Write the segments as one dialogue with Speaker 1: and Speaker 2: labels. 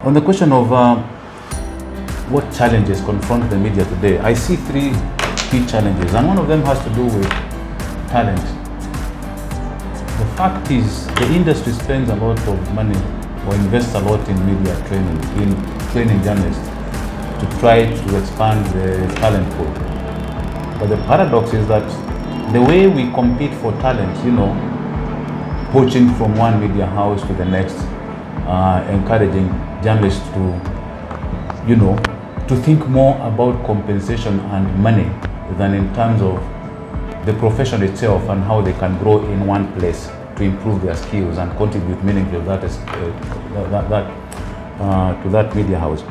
Speaker 1: On the question of what challenges confront the media today, I see three key challenges, and one of them has to do with talent. The fact is, the industry spends a lot of money or invests a lot in media training, in training journalists to try to expand the talent pool. But the paradox is that the way we compete for talent, poaching from one media house to the next, encouraging journalists to think more about compensation and money than in terms of the profession itself and how they can grow in one place to improve their skills and contribute meaningfully to that media house.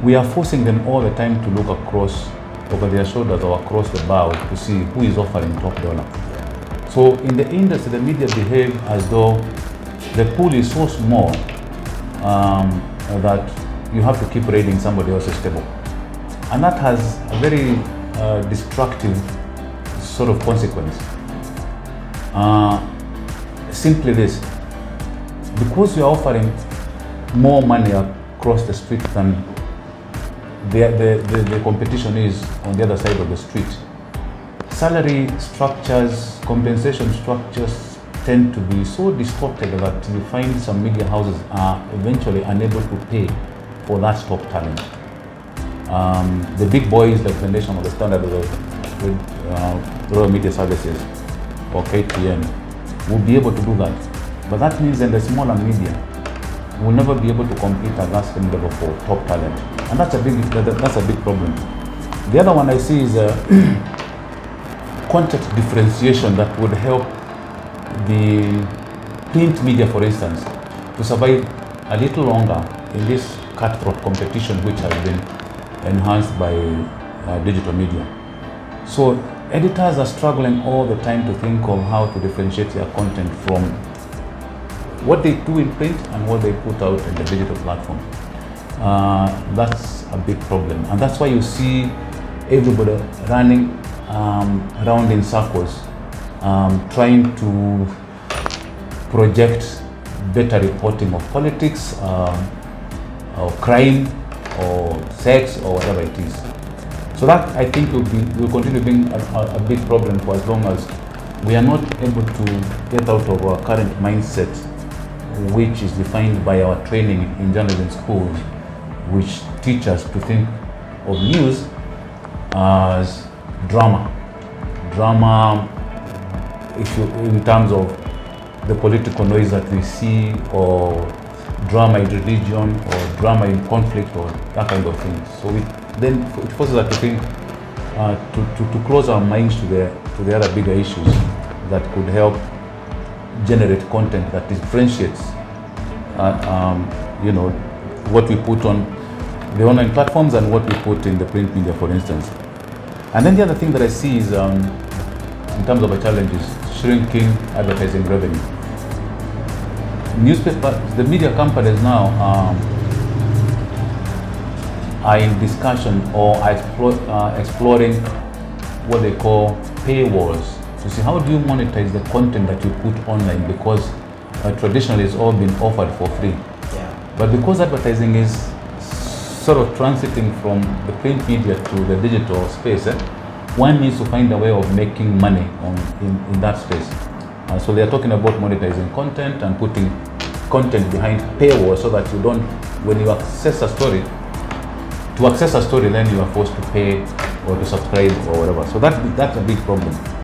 Speaker 1: We are forcing them all the time to look over their shoulders or across the bow to see who is offering top dollar. So in the industry, the media behave as though the pool is so small that you have to keep raiding somebody else's table. And that has a very destructive sort of consequence. Simply this: because you are offering more money across the street than the competition is on the other side of the street, salary structures, compensation structures tend to be so distorted that you find some media houses are eventually unable to pay for that top talent. The big boys like the Nation or the Standard with Royal Media Services or KTN will be able to do that. But that means that the smaller media will never be able to compete at that same level for top talent. And that's a big problem. The other one I see is content differentiation that would help the print media, for instance, to survive a little longer in this cutthroat competition which has been enhanced by digital media. So editors are struggling all the time to think of how to differentiate their content from what they do in print and what they put out in the digital platform. That's a big problem, and that's why you see everybody running around in circles, trying to project better reporting of politics, or crime, or sex, or whatever it is. So that, I think, will continue being a big problem for as long as we are not able to get out of our current mindset, which is defined by our training in journalism schools, which teach us to think of news as drama, in terms of the political noise that we see, or drama in religion, or drama in conflict, or that kind of thing. So then it forces us to think, to close our minds to the other bigger issues that could help generate content that differentiates what we put on the online platforms and what we put in the print media, for instance. And then the other thing that I see is, in terms of a challenge, is shrinking advertising revenue. The media companies now are in discussion or exploring what they call paywalls to see how do you monetize the content that you put online, because traditionally it's all been offered for free.
Speaker 2: Yeah.
Speaker 1: But because advertising is sort of transiting from the print media to the digital space, one needs to find a way of making money in that space. So they are talking about monetizing content and putting content behind paywall, so that you don't, when you access a story, then you are forced to pay or to subscribe or whatever. So that's a big problem.